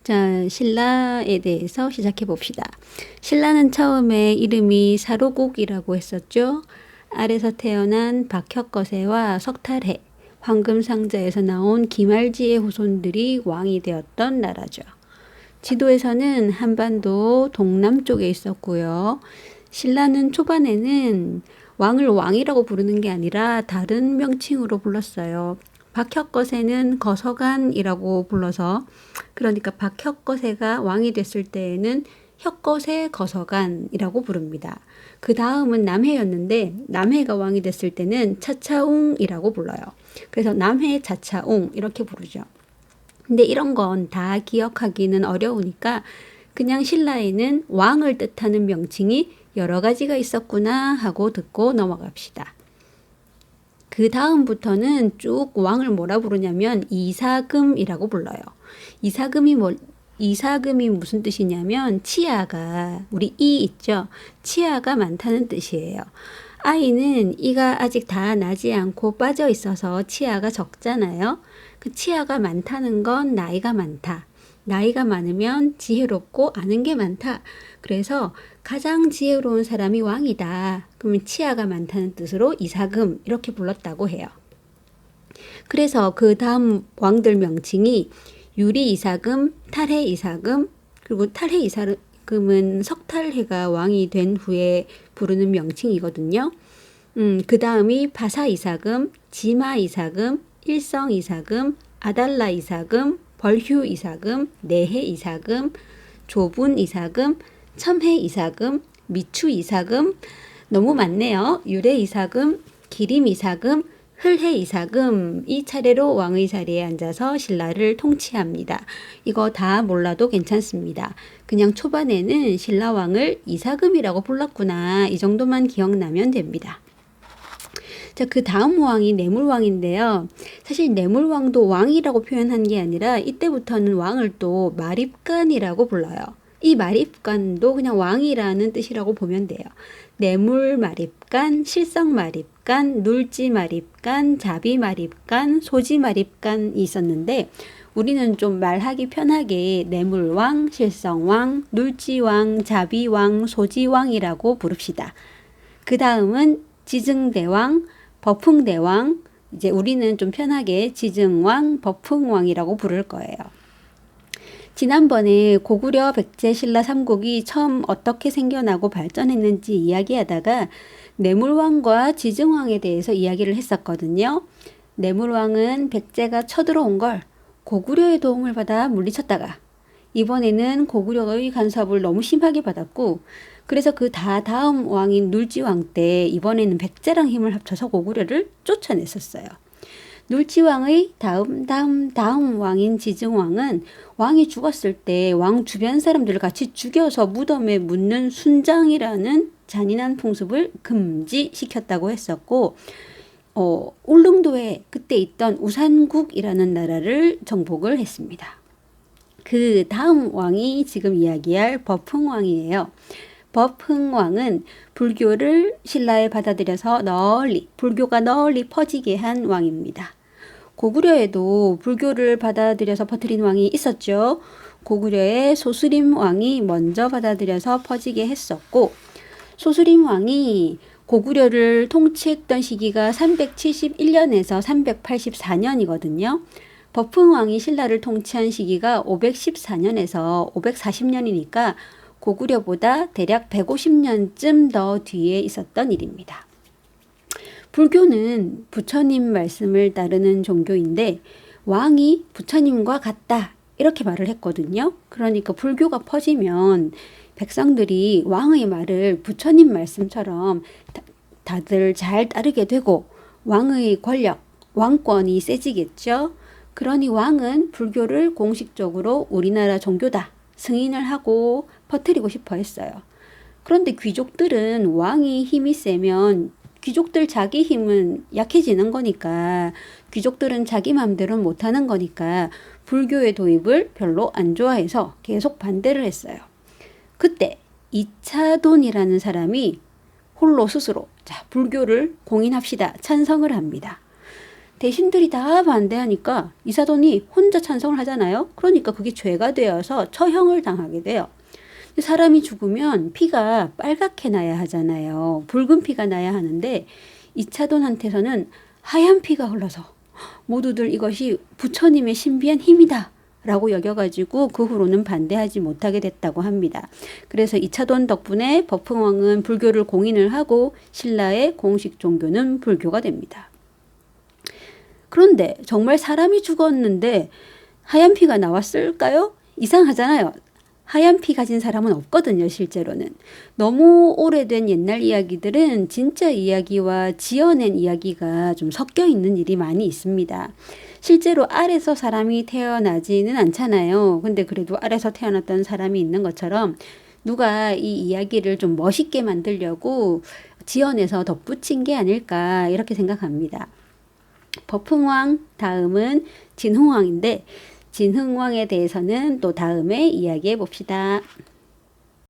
자, 신라에 대해서 시작해 봅시다. 신라는 처음에 이름이 사로국이라고 했었죠. 알에서 태어난 박혁거세와 석탈해, 황금상자에서 나온 김알지의 후손들이 왕이 되었던 나라죠. 지도에서는 한반도 동남쪽에 있었고요. 신라는 초반에는 왕을 왕이라고 부르는 게 아니라 다른 명칭으로 불렀어요. 박혁거세는 거서간이라고 불러서, 그러니까 박혁거세가 왕이 됐을 때에는 혁거세 거서간이라고 부릅니다. 그 다음은 남해였는데 남해가 왕이 됐을 때는 차차웅이라고 불러요. 그래서 남해 차차웅 이렇게 부르죠. 근데 이런 건 다 기억하기는 어려우니까 그냥 신라에는 왕을 뜻하는 명칭이 여러 가지가 있었구나 하고 듣고 넘어갑시다. 그 다음부터는 쭉 왕을 뭐라 부르냐면 이사금이라고 불러요. 이사금이 무슨 뜻이냐면 치아가, 우리 이 있죠? 치아가 많다는 뜻이에요. 아이는 이가 아직 다 나지 않고 빠져 있어서 치아가 적잖아요. 그 치아가 많다는 건 나이가 많다. 나이가 많으면 지혜롭고 아는 게 많다. 그래서 가장 지혜로운 사람이 왕이다. 그러면 치아가 많다는 뜻으로 이사금 이렇게 불렀다고 해요. 그래서 그 다음 왕들 명칭이 유리 이사금, 탈해 이사금, 그리고 탈해 이사금은 석탈해가 왕이 된 후에 부르는 명칭이거든요. 그 다음이 바사 이사금, 지마 이사금, 일성 이사금, 아달라 이사금, 벌휴 이사금, 내해 이사금, 조분 이사금, 첨해 이사금, 미추 이사금, 너무 많네요. 유래 이사금, 기림 이사금, 흘해 이사금, 이 차례로 왕의 자리에 앉아서 신라를 통치합니다. 이거 다 몰라도 괜찮습니다. 그냥 초반에는 신라왕을 이사금이라고 불렀구나, 이 정도만 기억나면 됩니다. 자, 그 다음 왕이 내물왕인데요. 사실 내물왕도 왕이라고 표현한 게 아니라 이때부터는 왕을 또 마립간이라고 불러요. 이 마립간도 그냥 왕이라는 뜻이라고 보면 돼요. 내물 마립간, 실성 마립간, 눌지 마립간, 자비 마립간, 소지 마립간이 있었는데 우리는 좀 말하기 편하게 내물왕, 실성왕, 눌지왕, 자비왕, 소지왕이라고 부릅시다. 그 다음은 지증대왕, 버풍대왕, 이제 우리는 좀 편하게 지증왕, 버풍왕이라고 부를 거예요. 지난번에 고구려, 백제, 신라 삼국이 처음 어떻게 생겨나고 발전했는지 이야기하다가 내물왕과 지증왕에 대해서 이야기를 했었거든요. 내물왕은 백제가 쳐들어온 걸 고구려의 도움을 받아 물리쳤다가 이번에는 고구려의 간섭을 너무 심하게 받았고, 그래서 그 다음 왕인 눌지왕 때 이번에는 백제랑 힘을 합쳐서 고구려를 쫓아냈었어요. 눌지왕의 다음 왕인 지증왕은 왕이 죽었을 때 왕 주변 사람들을 같이 죽여서 무덤에 묻는 순장이라는 잔인한 풍습을 금지시켰다고 했었고, 울릉도에 그때 있던 우산국이라는 나라를 정복을 했습니다. 그 다음 왕이 지금 이야기할 버풍왕이에요. 버풍왕은 불교를 신라에 받아들여서 불교가 널리 퍼지게 한 왕입니다. 고구려에도 불교를 받아들여서 퍼뜨린 왕이 있었죠. 고구려의 소수림 왕이 먼저 받아들여서 퍼지게 했었고, 소수림 왕이 고구려를 통치했던 시기가 371년에서 384년이거든요. 버풍왕이 신라를 통치한 시기가 514년에서 540년이니까 고구려보다 대략 150년쯤 더 뒤에 있었던 일입니다. 불교는 부처님 말씀을 따르는 종교인데 왕이 부처님과 같다 이렇게 말을 했거든요. 그러니까 불교가 퍼지면 백성들이 왕의 말을 부처님 말씀처럼 다들 잘 따르게 되고 왕의 권력, 왕권이 세지겠죠. 그러니 왕은 불교를 공식적으로 우리나라 종교다 승인을 하고 퍼뜨리고 싶어 했어요. 그런데 귀족들은 왕이 힘이 세면 귀족들 자기 힘은 약해지는 거니까, 귀족들은 자기 마음대로 못하는 거니까 불교의 도입을 별로 안 좋아해서 계속 반대를 했어요. 그때 이차돈이라는 사람이 홀로 스스로 불교를 공인합시다 찬성을 합니다. 대신들이 다 반대하니까 이사돈이 혼자 찬성을 하잖아요. 그러니까 그게 죄가 되어서 처형을 당하게 돼요. 사람이 죽으면 피가 빨갛게 나야 하잖아요. 붉은 피가 나야 하는데 이차돈한테서는 하얀 피가 흘러서 모두들 이것이 부처님의 신비한 힘이다 라고 여겨가지고 그 후로는 반대하지 못하게 됐다고 합니다. 그래서 이차돈 덕분에 법흥왕은 불교를 공인을 하고 신라의 공식 종교는 불교가 됩니다. 그런데 정말 사람이 죽었는데 하얀 피가 나왔을까요? 이상하잖아요. 하얀 피 가진 사람은 없거든요, 실제로는. 너무 오래된 옛날 이야기들은 진짜 이야기와 지어낸 이야기가 좀 섞여 있는 일이 많이 있습니다. 실제로 알에서 사람이 태어나지는 않잖아요. 근데 그래도 알에서 태어났던 사람이 있는 것처럼 누가 이 이야기를 좀 멋있게 만들려고 지어내서 덧붙인 게 아닐까 이렇게 생각합니다. 법흥왕 다음은 진흥왕인데 진흥왕에 대해서는 또 다음에 이야기해 봅시다.